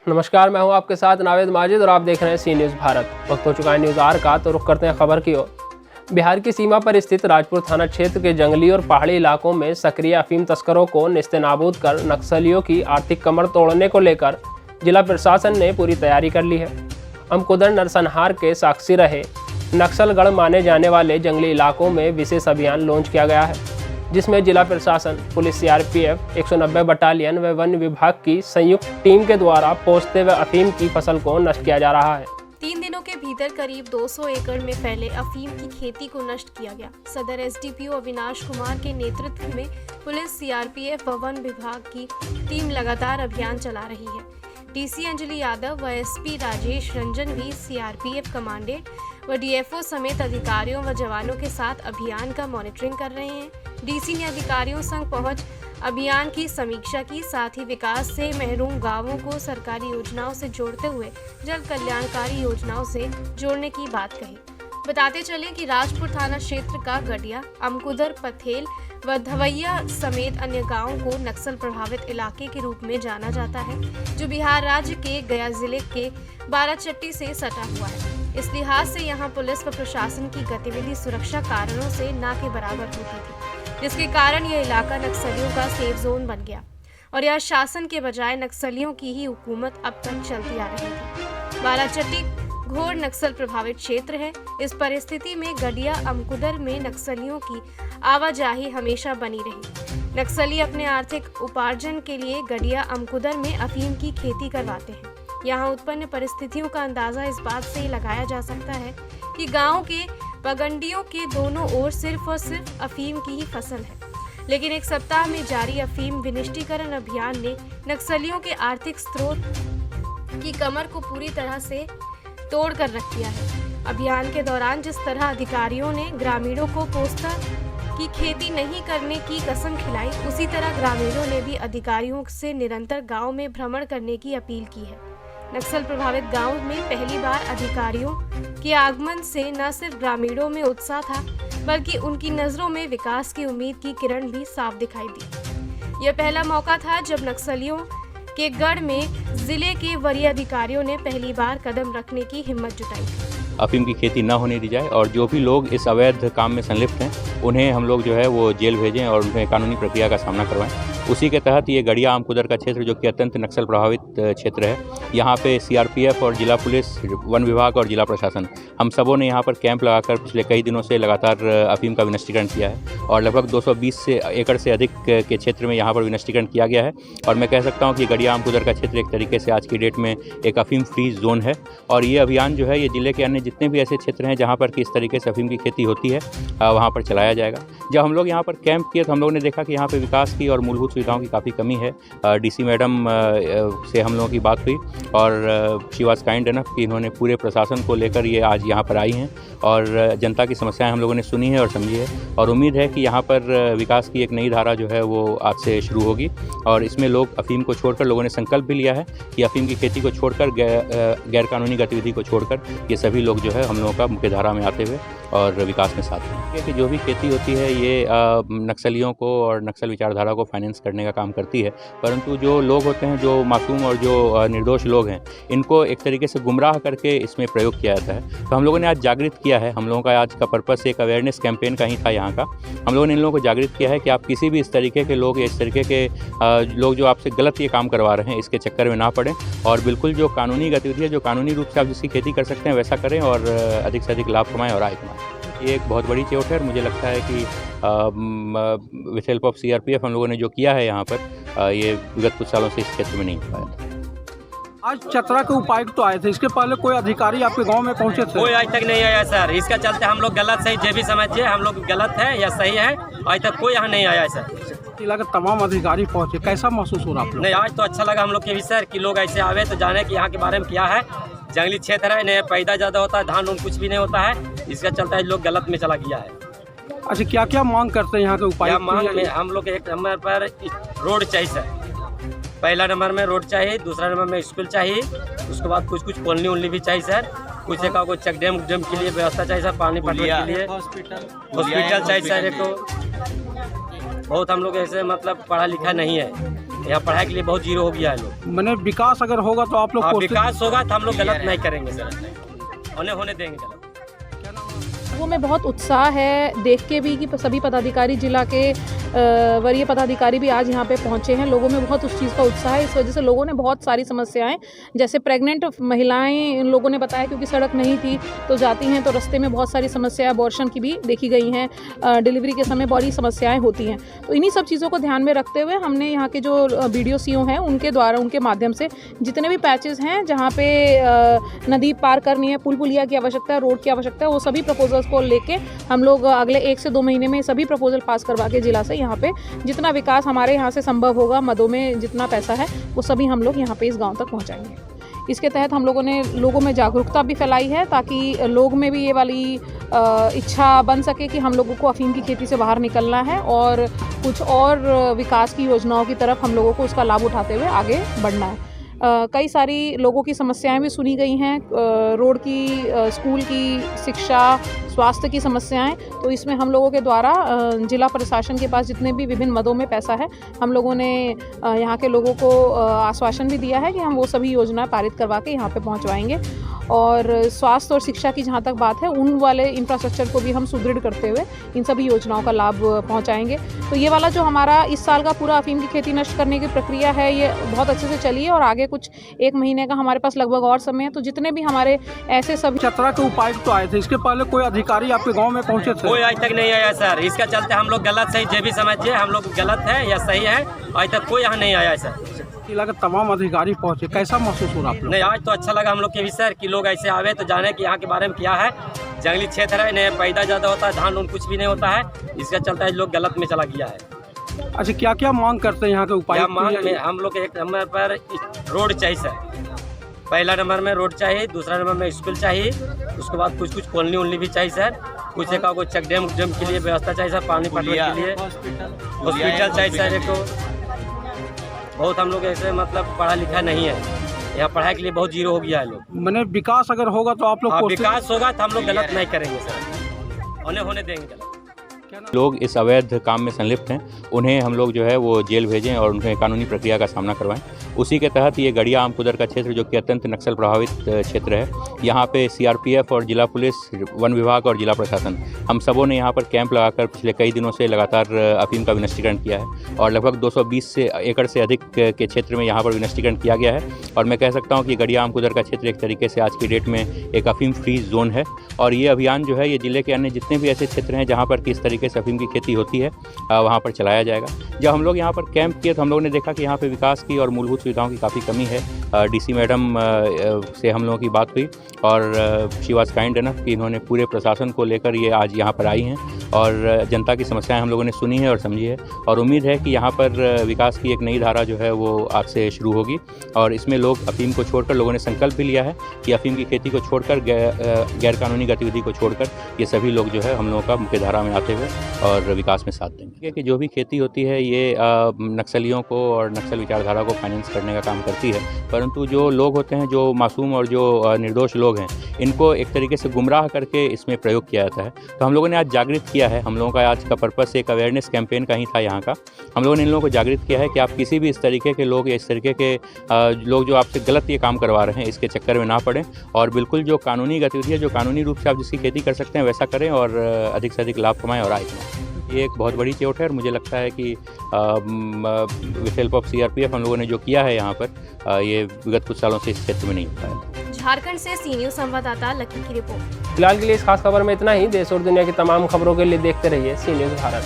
नमस्कार, मैं हूं आपके साथ नावेद माजिद और आप देख रहे हैं सी न्यूज़ भारत। वक्त हो चुका है न्यूज़ आर का, तो रुख करते हैं खबर की ओर। बिहार की सीमा पर स्थित राजपुर थाना क्षेत्र के जंगली और पहाड़ी इलाकों में सक्रिय अफीम तस्करों को नेस्तनाबूद कर नक्सलियों की आर्थिक कमर तोड़ने को लेकर जिला प्रशासन ने पूरी तैयारी कर ली है। अमकुदर नरसंहार के साक्षी रहे नक्सलगढ़ माने जाने वाले जंगली इलाकों में विशेष अभियान लॉन्च किया गया है, जिसमें जिला प्रशासन, पुलिस, सीआरपीएफ, 190 बटालियन व वन विभाग की संयुक्त टीम के द्वारा पहुंचते हुए अफीम की फसल को नष्ट किया जा रहा है। 3 दिनों के भीतर करीब 200 एकड़ में फैले अफीम की खेती को नष्ट किया गया। सदर एसडीपीओ अविनाश कुमार के नेतृत्व में पुलिस, सीआरपीएफ व वन विभाग की टीम लगातार अभियान चला रही है। डीसी अंजलि यादव व एसपी राजेश रंजन भी सीआरपीएफ कमांडेंट व डीएफओ समेत अधिकारियों व जवानों के साथ अभियान का मॉनिटरिंग कर रहे हैं। डीसी ने अधिकारियों संग पहुंच अभियान की समीक्षा की, साथ ही विकास से महरूम गांवों को सरकारी योजनाओं से जोड़ते हुए जन कल्याणकारी योजनाओं से जोड़ने की बात कही। बताते चले कि राजपुर थाना क्षेत्र का गडिया, अमकुदर, पथेल व धवैया समेत अन्य गांवों को नक्सल प्रभावित इलाके के रूप में जाना जाता है, जो बिहार राज्य के गया जिले के बाराचट्टी से सटा हुआ है। इस लिहाज से यहां पुलिस व प्रशासन की गतिविधि सुरक्षा कारणों से ना के बराबर होती थी, जिसके कारण यह इलाका नक्सलियों का सेफ जोन बन गया और यह शासन के बजाय नक्सलियों की ही हुकूमत अब तक चलती आ रही थी। बाराचट्टी घोर नक्सल प्रभावित क्षेत्र है। इस परिस्थिति में गडिया, अमकुदर में नक्सलियों की आवाजाही हमेशा बनी रही। नक्सली अपने आर्थिक उपार्जन के लिए गडिया, अमकुदर में अफीम की खेती करवाते हैं। यहाँ उत्पन्न परिस्थितियों का अंदाजा इस बात से लगाया जा सकता है कि गांव के पगंडियों के दोनों ओर सिर्फ और सिर्फ अफीम की ही फसल है, लेकिन एक सप्ताह में जारी अफीम विनिष्टीकरण अभियान ने नक्सलियों के आर्थिक स्रोत की कमर को पूरी तरह से तोड़ कर रख दिया है। अभियान के दौरान जिस तरह अधिकारियों ने ग्रामीणों को पोस्ता की खेती नहीं करने की कसम खिलाई, उसी तरह ग्रामीणों ने भी अधिकारियों से निरंतर गांव में भ्रमण करने की अपील की है। नक्सल प्रभावित गांव में पहली बार अधिकारियों के आगमन से न सिर्फ ग्रामीणों में उत्साह था, बल्कि उनकी नजरों में विकास की उम्मीद की किरण भी साफ दिखाई दी। यह पहला मौका था जब नक्सलियों के गढ़ में जिले के वरीय अधिकारियों ने पहली बार कदम रखने की हिम्मत जुटाई। अफीम की खेती न होने दी जाए और जो भी लोग इस अवैध काम में संलिप्त हैं उन्हें हम लोग जो है वो जेल भेजें और उन्हें कानूनी प्रक्रिया का सामना करवाएं। उसी के तहत ये गडिया, अमकुदर का क्षेत्र जो कि अत्यंत नक्सल प्रभावित क्षेत्र है, यहाँ पे सीआरपीएफ और जिला पुलिस, वन विभाग और जिला प्रशासन, हम सबों ने यहाँ पर कैंप लगाकर पिछले कई दिनों से लगातार अफीम का विनष्टीकरण किया है और लगभग 220 एकड़ से अधिक के क्षेत्र में यहाँ पर विनष्टीकरण किया गया है। और मैं कह सकता हूँ कि गडिया, अमकुदर का क्षेत्र एक तरीके से आज की डेट में एक अफीम फ्री जोन है और ये अभियान जो है ये जिले के अन्य जितने भी ऐसे क्षेत्र हैं जहाँ पर कि इस तरीके से अफीम की खेती होती है वहाँ पर चलाया जाएगा। जब हम लोग यहाँ पर कैंप किए तो हम लोगों ने देखा कि यहाँ पे विकास की और मूलभूत सुविधाओं की काफ़ी कमी है। डीसी मैडम से हम लोगों की बात हुई और शी वाज काइंड इनफ कि इन्होंने पूरे प्रशासन को लेकर ये आज यहाँ पर आई हैं और जनता की समस्याएं हम लोगों ने सुनी है और समझी है और उम्मीद है कि यहाँ पर विकास की एक नई धारा जो है वो आज से शुरू होगी और इसमें लोग अफीम को छोड़कर, लोगों ने संकल्प भी लिया है कि अफीम की खेती को छोड़कर, गैर कानूनी गतिविधि को छोड़कर ये सभी लोग जो है हम लोगों का मुख्य धारा में आते हुए और विकास में साथ हैं। कि जो भी खेती होती है ये नक्सलियों को और नक्सल विचारधारा को फाइनेंस करने का काम करती है, परंतु जो लोग होते हैं, जो मासूम और जो निर्दोष लोग हैं, इनको एक तरीके से गुमराह करके इसमें प्रयोग किया जाता है। तो हम लोगों ने आज जागृत किया है, हम लोगों का आज का पर्पस एक अवेयरनेस कैंपेन का ही था यहाँ का। हम लोगों ने इन लोगों को जागृत किया है कि आप किसी भी इस तरीके के लोग या इस तरीके के लोग जो आपसे गलत ये काम करवा रहे हैं इसके चक्कर में ना पड़ें और बिल्कुल जो कानूनी गतिविधि है, जो कानूनी रूप से आप जिसकी खेती कर सकते हैं वैसा करें और अधिक से अधिक लाभ कमाएं और आय कमाएं। ये एक बहुत बड़ी चोट है और मुझे लगता है कि विद हेल्प ऑफ सीआरपीएफ हम लोगों ने जो किया है यहाँ पर ये विगत कुछ सालों से इस क्षेत्र में नहीं हो पाया था। आज चतरा के उपायुक्त तो आए थे, इसके पहले कोई अधिकारी आपके गांव में पहुंचे थे? कोई आज तक नहीं आया सर। इसका चलते हम लोग गलत सही जो भी समझिए, हम लोग गलत है या सही है, आज तक कोई यहाँ नहीं आया सर। जिला के तमाम अधिकारी पहुंचे, कैसा महसूस हो रहा आप लोग? नहीं, आज तो अच्छा लगा हम लोग के भी सर कि लोग ऐसे आवे तो जाने कि यहाँ के बारे में क्या है। जंगली क्षेत्र है, नहीं पैदा ज़्यादा होता है, धान कुछ भी नहीं होता है, इसका चलता है लोग गलत में चला गया है। अच्छा, क्या क्या मांग करते हैं यहाँ के उपायुक्त? मांग में हम लोग एक नंबर पर रोड चाहिए सर, पहला नंबर में रोड चाहिए, दूसरा नंबर में स्कूल चाहिए, उसके बाद कुछ कॉलोनी उलनी भी चाहिए सर, कुछ एक को चेक डैम के लिए व्यवस्था चाहिए सर, पानी पटवन के लिए हॉस्पिटल चाहिए सर। एक तो बहुत हम लोग ऐसे मतलब पढ़ा लिखा नहीं है, यहाँ पढ़ाई के लिए बहुत जीरो हो गया है लोग। मैंने विकास अगर होगा तो आप लोग हाँ, कोशिश- विकास होगा तो हम लोग गलत नहीं करेंगे सर, होने देंगे गलत। लोगों में बहुत उत्साह है देख के भी कि सभी पदाधिकारी जिला के वरीय पदाधिकारी भी आज यहाँ पे पहुँचे हैं। लोगों में बहुत उस चीज़ का उत्साह है। इस वजह से लोगों ने बहुत सारी समस्याएं, जैसे प्रेग्नेंट महिलाएं, इन लोगों ने बताया क्योंकि सड़क नहीं थी तो जाती हैं तो रास्ते में बहुत सारी समस्याएं अबॉर्शन की भी देखी गई हैं, डिलीवरी के समय बड़ी समस्याएं होती हैं। तो इन्हीं सब चीज़ों को ध्यान में रखते हुए हमने यहाँ के जो BDO हैं उनके द्वारा, उनके माध्यम से जितने भी पैचेज़ हैं जहाँ पे नदी पार करनी है, पुल पुलिया की आवश्यकता है, रोड की आवश्यकता है, वो सभी प्रपोजल्स को लेके हम लोग अगले 1 से 2 महीने में सभी प्रपोजल पास करवा के जिला से यहाँ पे जितना विकास हमारे यहाँ से संभव होगा, मदों में जितना पैसा है वो सभी हम लोग यहाँ पे इस गांव तक पहुँचाएंगे। इसके तहत हम लोगों ने लोगों में जागरूकता भी फैलाई है ताकि लोग में भी ये वाली इच्छा बन सके कि हम लोगों को अफीम की खेती से बाहर निकलना है और कुछ और विकास की योजनाओं की तरफ हम लोगों को उसका लाभ उठाते हुए आगे बढ़ना है। कई सारी लोगों की समस्याएं भी सुनी गई हैं, रोड की, स्कूल की, शिक्षा, स्वास्थ्य की समस्याएं। तो इसमें हम लोगों के द्वारा जिला प्रशासन के पास जितने भी विभिन्न मदों में पैसा है, हम लोगों ने यहाँ के लोगों को आश्वासन भी दिया है कि हम वो सभी योजनाएं पारित करवा के यहाँ पे पहुँचवाएंगे। और स्वास्थ्य और शिक्षा की जहाँ तक बात है, उन वाले इंफ्रास्ट्रक्चर को भी हम सुदृढ़ करते हुए इन सभी योजनाओं का लाभ पहुँचाएंगे। तो ये वाला जो हमारा इस साल का पूरा अफीम की खेती नष्ट करने की प्रक्रिया है, ये बहुत अच्छे से चली है और आगे कुछ 1 महीने का हमारे पास लगभग और समय है। तो जितने भी हमारे ऐसे सभी चतरा के उपायुक्त तो आए थे, इसके पहले कोई अधिकारी आपके गांव में पहुंचे थे? कोई आज तक नहीं आया सर। इसका चलते हम लोग गलत सही जो भी समझिए, हम लोग गलत है या सही है, आज तक कोई यहाँ नहीं आया सर। जिला के तमाम अधिकारी पहुंचे, कैसा महसूस हो रहा आप लोग? नहीं, आज तो अच्छा लगा हम लोग के भी सर कि लोग ऐसे आवे तो जाने कि यहाँ के बारे में क्या है। जंगली क्षेत्र है, नहीं पैदा ज़्यादा होता है, धान कुछ भी नहीं होता है, इसका चलता है लोग गलत में चला गया है। अच्छा, क्या क्या मांग करते हैं यहाँ के उपायुक्त? मांग में हम लोग 1 नंबर पर रोड चाहिए सर। पहला नंबर में रोड चाहिए, दूसरा नंबर में स्कूल चाहिए, उसके बाद कुछ कॉलोनी उलनी भी चाहिए सर। कुछ एक कोई चेक डैम के लिए व्यवस्था चाहिए सर, पानी पटवन के लिए हॉस्पिटल चाहिए सर। एक तो बहुत हम लोग ऐसे मतलब पढ़ा लिखा नहीं है, यहाँ पढ़ाई के लिए बहुत जीरो हो गया है लोग। मैंने विकास अगर होगा तो आप लोग कोशिश- विकास होगा तो हम लोग गलत नहीं करेंगे सर, होने देंगे गलत। लोग इस अवैध काम में संलिप्त हैं, उन्हें हम लोग जो है वो जेल भेजें और उन्हें कानूनी प्रक्रिया का सामना करवाएं। उसी के तहत ये गड़िया आमकुदर का क्षेत्र, जो कि अत्यंत नक्सल प्रभावित क्षेत्र है, यहाँ पे CRPF और जिला पुलिस, वन विभाग और जिला प्रशासन, हम सबों ने यहाँ पर कैंप लगाकर पिछले कई दिनों से लगातार अफीम का विनष्टीकरण किया है और लगभग 220 एकड़ से अधिक के क्षेत्र में यहाँ पर विनष्टीकरण किया गया है। और मैं कह सकता हूँ कि गड़िया आमकुदर का क्षेत्र एक तरीके से आज की डेट में एक अफीम फ्री जोन है। और ये अभियान जो है ये जिले के अन्य जितने भी ऐसे क्षेत्र हैं जहाँ पर किस तरीके से अफीम की खेती होती है, वहाँ पर चलाया जाएगा। जब हम लोग यहाँ पर कैंप किए तो हम लोगों ने देखा कि यहाँ पे विकास की और मूलभूत सुविधाओं की काफ़ी कमी है। DC मैडम से हम लोगों की बात हुई और शी वाज काइंड इनफ कि इन्होंने पूरे प्रशासन को लेकर ये आज यहाँ पर आई हैं और जनता की समस्याएं हम लोगों ने सुनी है और समझी है। और उम्मीद है कि यहाँ पर विकास की एक नई धारा जो है वो आज से शुरू होगी और इसमें लोग अफीम को छोड़कर, लोगों ने संकल्प भी लिया है कि अफीम की खेती को छोड़कर, गैर कानूनी गतिविधि को छोड़कर ये सभी लोग जो है हम लोगों का मुख्य धारा में आते हुए और विकास में साथ देंगे। कि जो भी खेती होती है ये नक्सलियों को और नक्सल विचारधारा को फाइनेंस करने का काम करती है, परंतु जो लोग होते हैं, जो मासूम और जो निर्दोष लोग हैं, इनको एक तरीके से गुमराह करके इसमें प्रयोग किया जाता है। तो हम लोगों ने आज जागृत किया है, हम लोगों का आज का पर्पस एक अवेयरनेस कैंपेन का ही था यहाँ का। हम लोगों ने इन लोगों को जागृत किया है कि आप किसी भी इस तरीके के लोग या इस तरीके के लोग जो आपसे गलत ये काम करवा रहे हैं, इसके चक्कर में ना पड़ें और बिल्कुल जो कानूनी गतिविधि है, जो कानूनी रूप से आप जिसकी खेती कर सकते हैं वैसा करें और अधिक से अधिक लाभ कमाएं और आय कमाएं। ये एक बहुत बड़ी चोट है और मुझे लगता है कि विद हेल्प ऑफ CRPF हम लोगों ने जो किया है यहाँ पर, ये विगत कुछ सालों से इस क्षेत्र में नहीं हो पाया। झारखंड से सी न्यूज़ संवाददाता लकी की रिपोर्ट। फिलहाल के लिए इस खास खबर में इतना ही। देश और दुनिया की तमाम खबरों के लिए देखते रहिए सी न्यूज़ भारत।